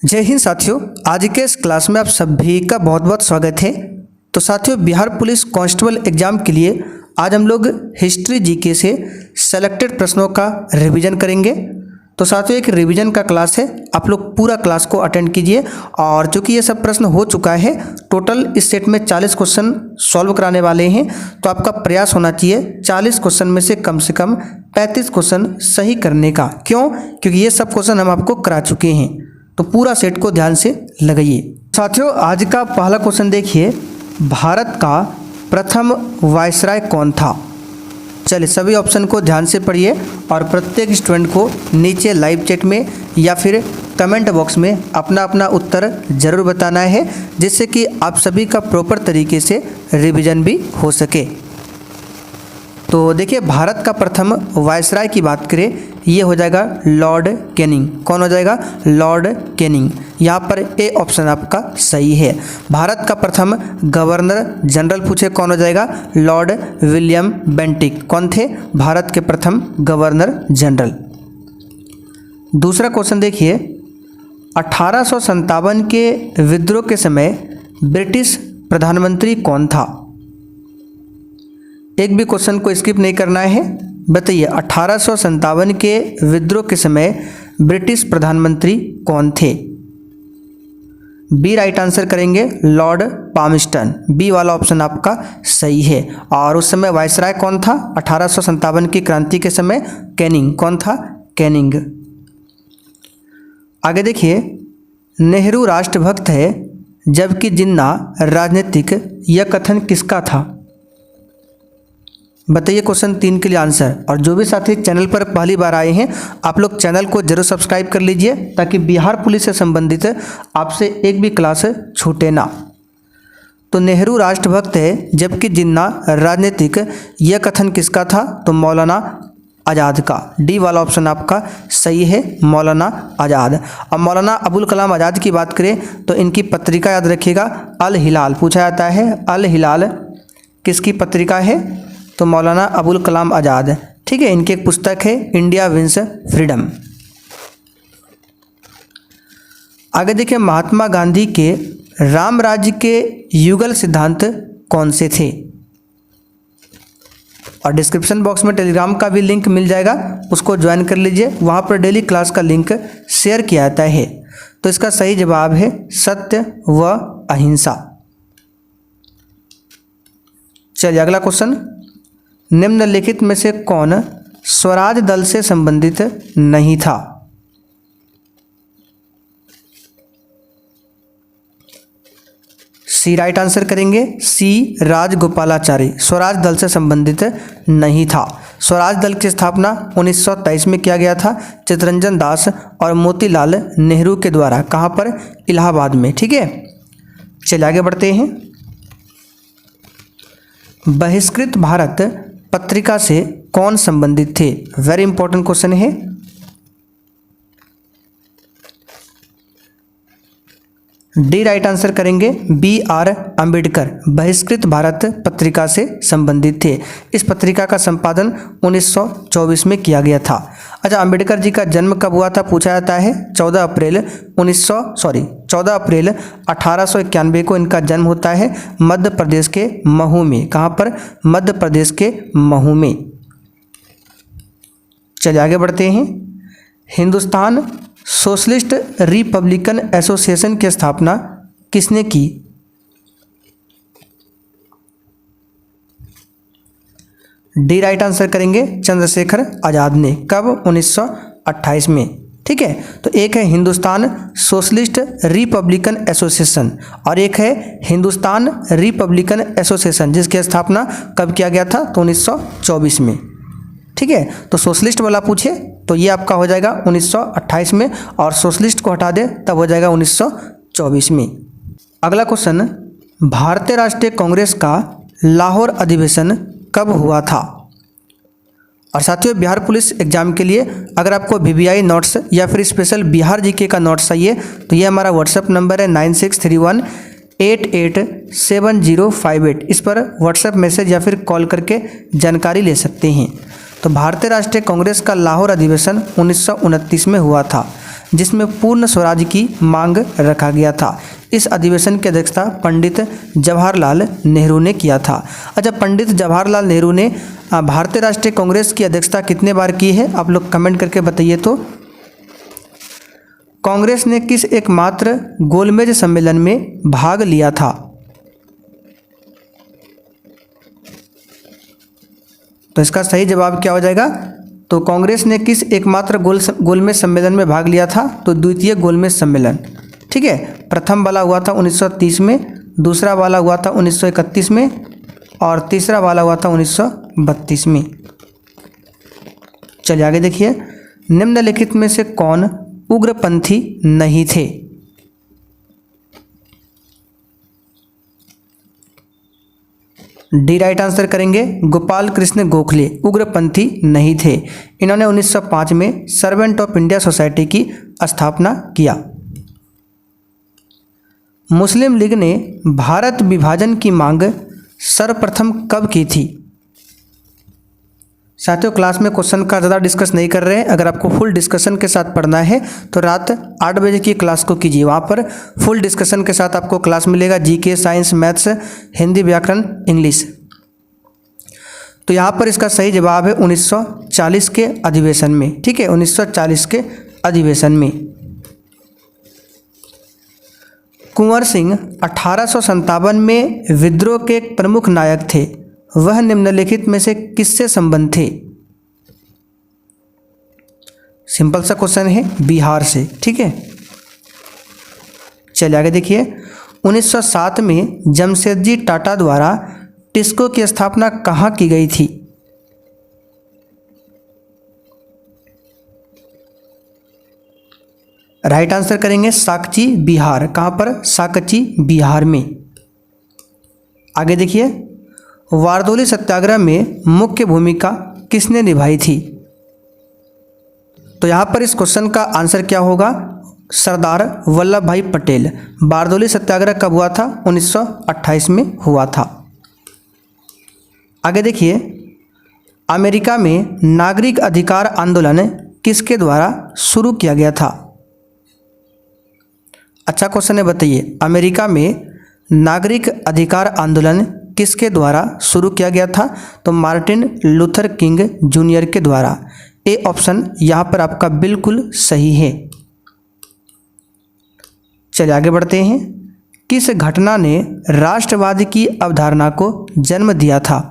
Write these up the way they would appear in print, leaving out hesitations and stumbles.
जय हिंद साथियों, आज के इस क्लास में आप सभी का बहुत बहुत स्वागत है। तो साथियों, बिहार पुलिस कांस्टेबल एग्जाम के लिए आज हम लोग हिस्ट्री जीके से सेलेक्टेड प्रश्नों का रिवीजन करेंगे। तो साथियों, एक रिवीजन का क्लास है, आप लोग पूरा क्लास को अटेंड कीजिए। और चूँकि ये सब प्रश्न हो चुका है, टोटल इस सेट में 40 क्वेश्चन सॉल्व कराने वाले हैं। तो आपका प्रयास होना चाहिए 40 क्वेश्चन में से कम 35 क्वेश्चन सही करने का। क्यों? क्योंकि ये सब क्वेश्चन हम आपको करा चुके हैं। तो पूरा सेट को ध्यान से लगाइए। साथियों, आज का पहला क्वेश्चन देखिए, भारत का प्रथम वायसराय कौन था? चलिए सभी ऑप्शन को ध्यान से पढ़िए और प्रत्येक स्टूडेंट को नीचे लाइव चैट में या फिर कमेंट बॉक्स में अपना अपना उत्तर जरूर बताना है, जिससे कि आप सभी का प्रॉपर तरीके से रिवीजन भी हो सके। तो देखिए, भारत का प्रथम वायसराय की बात करें, ये हो जाएगा लॉर्ड कैनिंग। कौन हो जाएगा? Lord Canning. यहाँ पर ए ऑप्शन आपका सही है। भारत का प्रथम गवर्नर जनरल पूछे, कौन हो जाएगा? Lord William Bentinck. कौन थे? भारत के प्रथम गवर्नर जनरल। दूसरा क्वेश्चन देखिए, 1857 के विद्रोह के समय ब्रिटिश प्रधानमंत्री कौन था? एक भी क्वेश्चन को स्किप नहीं करना है। बताइए, 1857 के विद्रोह के समय ब्रिटिश प्रधानमंत्री कौन थे? बी राइट आंसर करेंगे, लॉर्ड पामस्टन। बी वाला ऑप्शन आपका सही है। और उस समय वायसराय कौन था? 1857 की क्रांति के समय कैनिंग। कौन था? कैनिंग। आगे देखिए, नेहरू राष्ट्रभक्त है जबकि जिन्ना राजनीतिक, यह कथन किसका था? बताइए क्वेश्चन 3 के लिए आंसर। और जो भी साथी चैनल पर पहली बार आए हैं, आप लोग चैनल को जरूर सब्सक्राइब कर लीजिए, ताकि बिहार पुलिस से संबंधित आपसे एक भी क्लास छूटे ना। तो नेहरू राष्ट्रभक्त है जबकि जिन्ना राजनीतिक, यह कथन किसका था? तो मौलाना आज़ाद का। डी वाला ऑप्शन आपका सही है, मौलाना आज़ाद। अब मौलाना अबुल कलाम आज़ाद की बात करें तो इनकी पत्रिका याद रखिएगा, अल हिलाल। पूछा जाता है अल हिलाल किसकी पत्रिका है? तो मौलाना अबुल कलाम आज़ाद। ठीक है, इनकी एक पुस्तक है इंडिया विंस फ्रीडम। आगे देखिए, महात्मा गांधी के राम राज्य के युगल सिद्धांत कौन से थे? और डिस्क्रिप्शन बॉक्स में टेलीग्राम का भी लिंक मिल जाएगा, उसको ज्वाइन कर लीजिए। वहाँ पर डेली क्लास का लिंक शेयर किया जाता है। तो इसका सही जवाब है सत्य व अहिंसा। चलिए अगला क्वेश्चन, निम्नलिखित में से कौन स्वराज दल से संबंधित नहीं था? सी राइट आंसर करेंगे, सी राजगोपालाचारी स्वराज दल से संबंधित नहीं था। स्वराज दल की स्थापना 1923 में किया गया था, चित्तरंजन दास और मोतीलाल नेहरू के द्वारा। कहाँ पर? इलाहाबाद में। ठीक है, चलिए आगे बढ़ते हैं। बहिष्कृत भारत पत्रिका से कौन संबंधित थे? वेरी इंपॉर्टेंट क्वेश्चन है। डी राइट आंसर करेंगे, बी आर अम्बेडकर बहिष्कृत भारत पत्रिका से संबंधित थे। इस पत्रिका का संपादन 1924 में किया गया था। अच्छा, अम्बेडकर जी का जन्म कब हुआ था? पूछा जाता है 14 अप्रैल 1891 को इनका जन्म होता है मध्य प्रदेश के महू में। कहाँ पर? मध्य प्रदेश के महू में। चलिए आगे बढ़ते हैं। हिंदुस्तान सोशलिस्ट रिपब्लिकन एसोसिएशन की स्थापना किसने की? डी राइट आंसर करेंगे, चंद्रशेखर आज़ाद ने। कब? 1928 में। ठीक है, तो एक है हिंदुस्तान सोशलिस्ट रिपब्लिकन एसोसिएशन और एक है हिंदुस्तान रिपब्लिकन एसोसिएशन, जिसकी स्थापना कब किया गया था? तो 1924 में। ठीक है, तो सोशलिस्ट वाला पूछे तो ये आपका हो जाएगा 1928 में, और सोशलिस्ट को हटा दे तब हो जाएगा 1924 में। अगला क्वेश्चन, भारतीय राष्ट्रीय कांग्रेस का लाहौर अधिवेशन कब हुआ था? और साथियों, बिहार पुलिस एग्जाम के लिए अगर आपको VVI नोट्स या फिर स्पेशल बिहार जीके का नोट्स चाहिए तो ये हमारा व्हाट्सएप नंबर है 9631887058। इस पर व्हाट्सएप मैसेज या फिर कॉल करके जानकारी ले सकते हैं। तो भारतीय राष्ट्रीय कांग्रेस का लाहौर अधिवेशन 1929 में हुआ था। जिसमें पूर्ण स्वराज की मांग रखा गया था। इस अधिवेशन की अध्यक्षता पंडित जवाहरलाल नेहरू ने किया था। अच्छा, पंडित जवाहरलाल नेहरू ने भारतीय राष्ट्रीय कांग्रेस की अध्यक्षता कितने बार की है, आप लोग कमेंट करके बताइए। तो कांग्रेस ने किस एकमात्र गोलमेज सम्मेलन में भाग लिया था? तो इसका सही जवाब क्या हो जाएगा? तो कांग्रेस ने किस एकमात्र गोलमेज सम्मेलन में भाग लिया था? तो द्वितीय गोलमेज सम्मेलन। ठीक है, प्रथम वाला हुआ था 1930 में, दूसरा वाला हुआ था 1931 में और तीसरा वाला हुआ था 1932 में। चलिए आगे देखिए, निम्नलिखित में से कौन उग्रपंथी नहीं थे? डी राइट आंसर करेंगे, गोपाल कृष्ण गोखले उग्रपंथी नहीं थे। इन्होंने 1905 में सर्वेंट ऑफ इंडिया सोसाइटी की स्थापना किया। मुस्लिम लीग ने भारत विभाजन की मांग सर्वप्रथम कब की थी? साथियों, क्लास में क्वेश्चन का ज़्यादा डिस्कस नहीं कर रहे हैं। अगर आपको फुल डिस्कशन के साथ पढ़ना है तो रात 8 बजे की क्लास को कीजिए। वहाँ पर फुल डिस्कशन के साथ आपको क्लास मिलेगा, जीके, साइंस, मैथ्स, हिंदी, व्याकरण, इंग्लिश। तो यहाँ पर इसका सही जवाब है 1940 के अधिवेशन में। ठीक है, 1940 के अधिवेशन में। कुंवर सिंह 1857 में विद्रोह के एक प्रमुख नायक थे। वह निम्नलिखित में से किससे संबंध थे? सिंपल सा क्वेश्चन है, बिहार से। ठीक है, चलिए आगे देखिए, 1907 में जमशेदजी टाटा द्वारा टिस्को की स्थापना कहाँ की गई थी? राइट आंसर करेंगे साकची, बिहार। कहाँ पर? साकची, बिहार में। आगे देखिए, वारदोली सत्याग्रह में मुख्य भूमिका किसने निभाई थी? तो यहाँ पर इस क्वेश्चन का आंसर क्या होगा? सरदार वल्लभ भाई पटेल। बारदोली सत्याग्रह कब हुआ था? 1928 में हुआ था। आगे देखिए, अमेरिका में नागरिक अधिकार आंदोलन किसके द्वारा शुरू किया गया था? अच्छा क्वेश्चन है, बताइए। अमेरिका में नागरिक अधिकार आंदोलन किसके द्वारा शुरू किया गया था? तो मार्टिन लूथर किंग जूनियर के द्वारा। ए ऑप्शन यहाँ पर आपका बिल्कुल सही है। चलिए आगे बढ़ते हैं। किस घटना ने राष्ट्रवाद की अवधारणा को जन्म दिया था?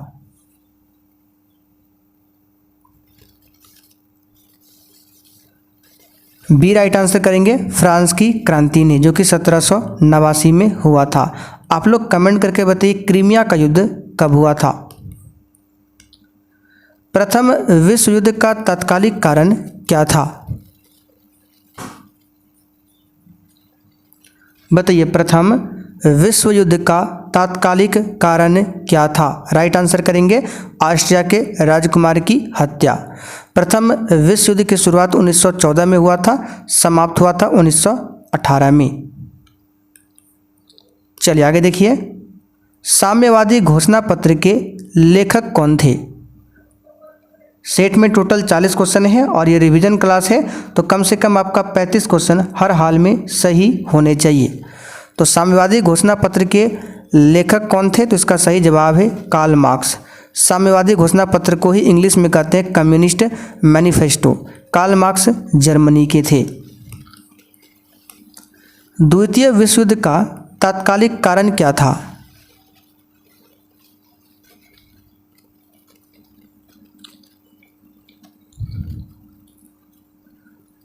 बी राइट आंसर करेंगे, फ्रांस की क्रांति ने, जो कि 1789 में हुआ था। आप लोग कमेंट करके बताइए, क्रीमिया का युद्ध कब हुआ था? प्रथम विश्व युद्ध का तात्कालिक कारण क्या था? बताइए, प्रथम विश्व युद्ध का तात्कालिक कारण क्या था? राइट आंसर करेंगे, ऑस्ट्रिया के राजकुमार की हत्या। प्रथम विश्व युद्ध की शुरुआत 1914 में हुआ था, समाप्त हुआ था 1918 में। चलिए आगे देखिए, साम्यवादी घोषणा पत्र के लेखक कौन थे? सेट में टोटल 40 क्वेश्चन है और ये रिवीजन क्लास है, तो कम से कम आपका 35 क्वेश्चन हर हाल में सही होने चाहिए। तो साम्यवादी घोषणा पत्र के लेखक कौन थे? तो इसका सही जवाब है कार्ल मार्क्स। साम्यवादी घोषणा पत्र को ही इंग्लिश में कहते हैं communist manifesto. Karl Marx Germany के थे। द्वितीय विश्व युद्ध का तात्कालिक कारण क्या था?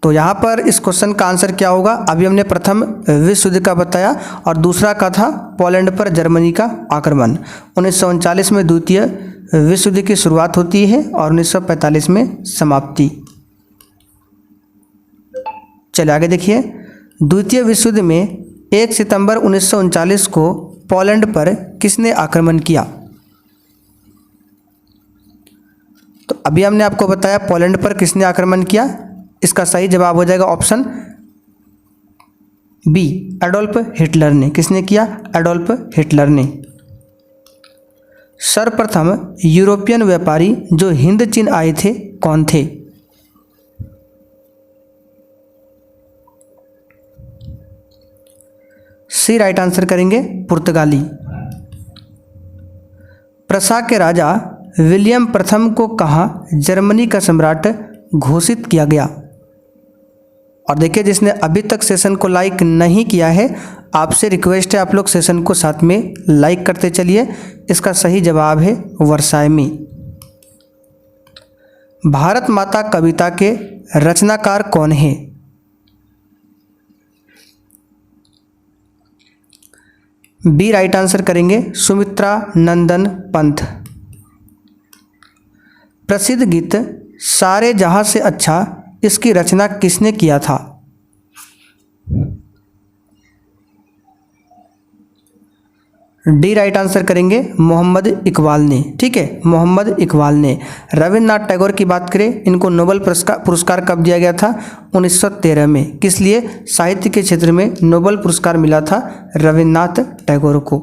तो यहाँ पर इस क्वेश्चन का आंसर क्या होगा? अभी हमने प्रथम विश्व युद्ध का बताया और दूसरा का था पोलैंड पर जर्मनी का आक्रमण। 1939 में द्वितीय विश्व युद्ध की शुरुआत होती है और 1945 में समाप्ति। चलिए आगे देखिए, द्वितीय विश्व युद्ध में 1 सितंबर 1939 को पोलैंड पर किसने आक्रमण किया? तो अभी हमने आपको बताया पोलैंड पर किसने आक्रमण किया। इसका सही जवाब हो जाएगा ऑप्शन बी, एडोल्फ हिटलर ने। किसने किया? एडोल्फ हिटलर ने। सर्वप्रथम यूरोपियन व्यापारी जो हिंद चीन आए थे कौन थे? सी राइट आंसर करेंगे पुर्तगाली। प्रसा के राजा विलियम प्रथम को कहाँ जर्मनी का सम्राट घोषित किया गया? और देखिए, जिसने अभी तक सेशन को लाइक नहीं किया है, आपसे रिक्वेस्ट है आप लोग सेशन को साथ में लाइक करते चलिए। इसका सही जवाब है वर्साय में। भारत माता कविता के रचनाकार कौन है? बी राइट आंसर करेंगे सुमित्रा नंदन पंत। प्रसिद्ध गीत सारे जहां से अच्छा इसकी रचना किसने किया था? डी राइट आंसर करेंगे मोहम्मद इकबाल ने। ठीक है, मोहम्मद इकबाल ने। रविन्द्रनाथ टैगोर की बात करें, इनको नोबेल पुरस्कार कब दिया गया था? 1913 में। किस लिए? साहित्य के क्षेत्र में नोबेल पुरस्कार मिला था रविन्द्रनाथ टैगोर को।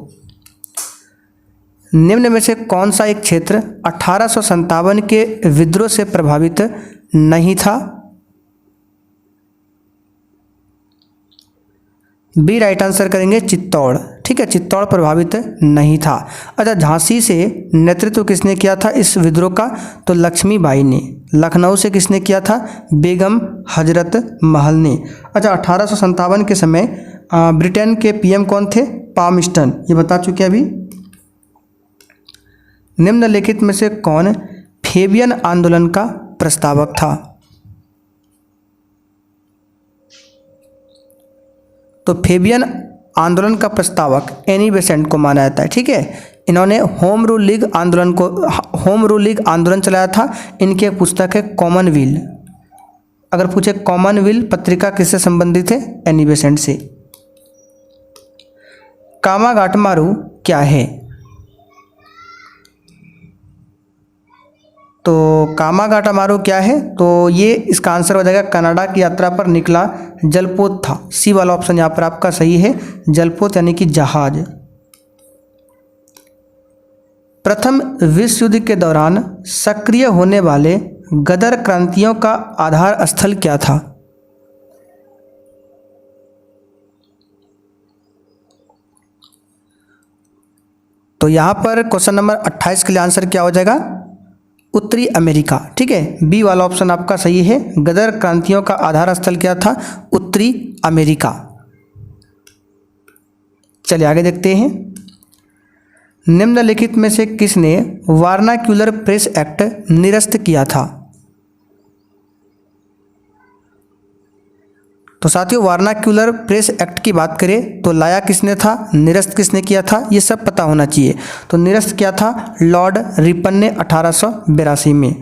निम्न में से कौन सा एक क्षेत्र 1857 के विद्रोह से प्रभावित नहीं था? बी राइट आंसर करेंगे चित्तौड़। ठीक है, चित्तौड़ प्रभावित नहीं था। अच्छा, झांसी से नेतृत्व किसने किया था इस विद्रोह का? तो लक्ष्मीबाई ने। लखनऊ से किसने किया था? बेगम हजरत महल ने। अच्छा, 1857 के समय ब्रिटेन के पीएम कौन थे? पामस्टन, ये बता चुके अभी। निम्नलिखित में से कौन फेबियन आंदोलन का प्रस्तावक था? तो फेबियन आंदोलन का प्रस्तावक एनी बेसेंट को माना जाता है। ठीक है, इन्होंने होम रूल लीग आंदोलन चलाया था। इनकी एक पुस्तक है कॉमनवेल। अगर पूछे कॉमनवेल पत्रिका किससे संबंधित है? एनी बेसेंट से। कामागाटमारू क्या है? तो कामागाटामारू क्या है? तो ये इसका आंसर हो जाएगा कनाडा की यात्रा पर निकला जलपोत था। सी वाला ऑप्शन यहाँ पर आपका सही है, जलपोत यानी कि जहाज। प्रथम विश्व युद्ध के दौरान सक्रिय होने वाले गदर क्रांतियों का आधार स्थल क्या था? तो यहाँ पर क्वेश्चन नंबर 28 के लिए आंसर क्या हो जाएगा? उत्तरी अमेरिका। ठीक है, बी वाला ऑप्शन आपका सही है। गदर क्रांतियों का आधार स्थल क्या था? उत्तरी अमेरिका। चलिए आगे देखते हैं। निम्नलिखित में से किसने वर्नाक्यूलर प्रेस एक्ट निरस्त किया था? तो साथियों, वर्नाक्यूलर प्रेस एक्ट की बात करें तो लाया किसने था, निरस्त किसने किया था, ये सब पता होना चाहिए। तो निरस्त किया था लॉर्ड रिपन ने 1882 में।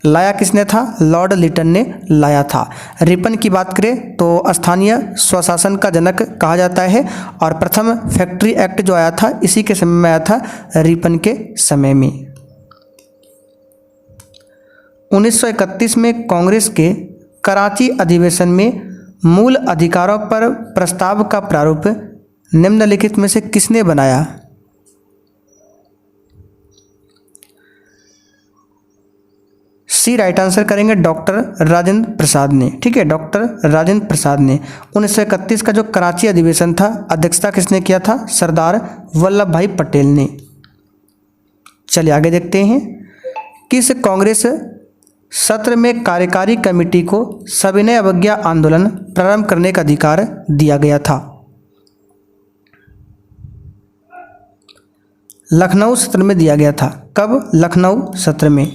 लाया किसने था? लॉर्ड लिटन ने लाया था। रिपन की बात करें तो स्थानीय स्वशासन का जनक कहा जाता है और प्रथम फैक्ट्री एक्ट जो आया था इसी के समय में आया था, रिपन के समय में। 1931 में कांग्रेस के कराची अधिवेशन में मूल अधिकारों पर प्रस्ताव का प्रारूप निम्नलिखित में से किसने बनाया? सी राइट आंसर करेंगे डॉक्टर राजेंद्र प्रसाद ने। ठीक है, डॉक्टर राजेंद्र प्रसाद ने। 1931 का जो कराची अधिवेशन था, अध्यक्षता किसने किया था? सरदार वल्लभ भाई पटेल ने। चलिए आगे देखते हैं। किस कांग्रेस सत्र में कार्यकारी कमेटी को सविनय अवज्ञा आंदोलन प्रारंभ करने का अधिकार दिया गया था? लखनऊ सत्र में दिया गया था। कब? लखनऊ सत्र में।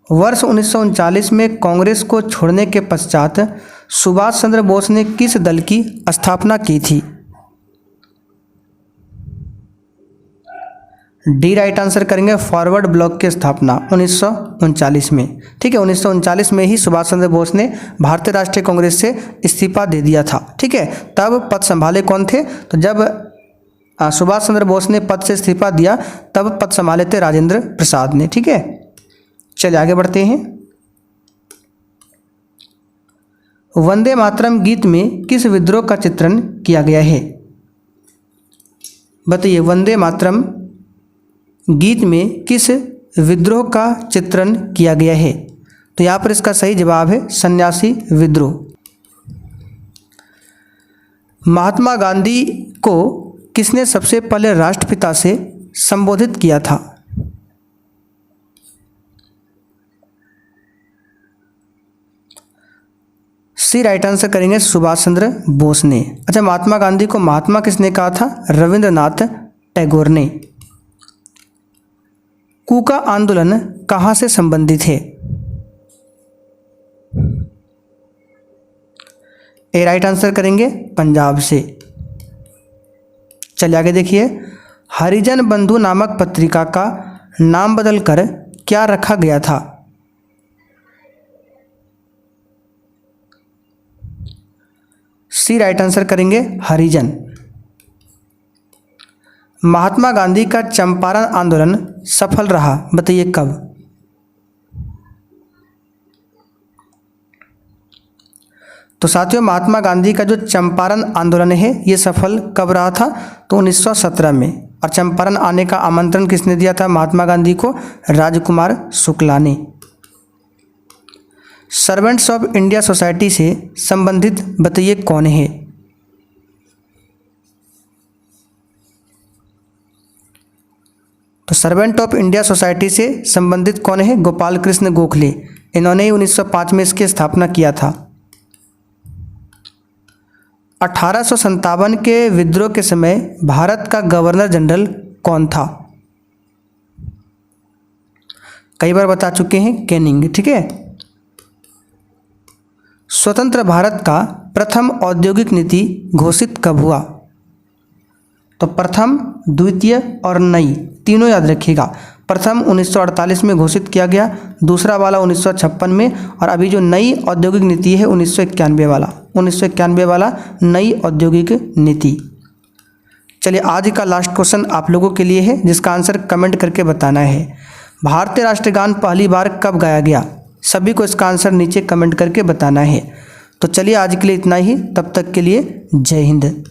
वर्ष 1939 में कांग्रेस को छोड़ने के पश्चात सुभाष चंद्र बोस ने किस दल की स्थापना की थी? डी राइट आंसर करेंगे फॉरवर्ड ब्लॉक की स्थापना 1939 में। ठीक है, 1939 में ही सुभाष चंद्र बोस ने भारतीय राष्ट्रीय कांग्रेस से इस्तीफा दे दिया था। ठीक है, तब पद संभाले कौन थे? तो जब सुभाष चंद्र बोस ने पद से इस्तीफा दिया तब पद संभाले थे राजेंद्र प्रसाद ने। ठीक है, चलिए आगे बढ़ते हैं। वंदे मातरम गीत में किस विद्रोह का चित्रण किया गया है? बताइए, वंदे मातरम गीत में किस विद्रोह का चित्रण किया गया है? तो यहाँ पर इसका सही जवाब है सन्यासी विद्रोह। महात्मा गांधी को किसने सबसे पहले राष्ट्रपिता से संबोधित किया था? सी राइट आंसर करेंगे सुभाष चंद्र बोस ने। अच्छा, महात्मा गांधी को महात्मा किसने कहा था? रविंद्रनाथ टैगोर ने। कूका आंदोलन कहाँ से संबंधित है? ए राइट आंसर करेंगे पंजाब से। चलिए आगे देखिए, हरिजन बंधु नामक पत्रिका का नाम बदलकर क्या रखा गया था? सी राइट आंसर करेंगे हरिजन। महात्मा गांधी का चंपारण आंदोलन सफल रहा, बताइए कब? तो साथियों, महात्मा गांधी का जो चंपारण आंदोलन है ये सफल कब रहा था? तो 1917 में। और चंपारण आने का आमंत्रण किसने दिया था महात्मा गांधी को? राजकुमार शुक्ला ने। सर्वेंट्स ऑफ इंडिया सोसाइटी से संबंधित बताइए कौन है? तो सर्वेंट ऑफ इंडिया सोसाइटी से संबंधित कौन है? गोपाल कृष्ण गोखले। इन्होंने ही 1905 में इसकी स्थापना किया था। 1857 के विद्रोह के समय भारत का गवर्नर जनरल कौन था? कई बार बता चुके हैं, कैनिंग। ठीक है। स्वतंत्र भारत का प्रथम औद्योगिक नीति घोषित कब हुआ? तो प्रथम, द्वितीय और नई तीनों याद रखिएगा। प्रथम 1948 में घोषित किया गया, दूसरा वाला 1956 में, और अभी जो नई औद्योगिक नीति है 1991 वाला नई औद्योगिक नीति। चलिए आज का लास्ट क्वेश्चन आप लोगों के लिए है, जिसका आंसर कमेंट करके बताना है। भारतीय राष्ट्रगान पहली बार कब गाया गया? सभी को इसका आंसर नीचे कमेंट करके बताना है। तो चलिए आज के लिए इतना ही, तब तक के लिए जय हिंद।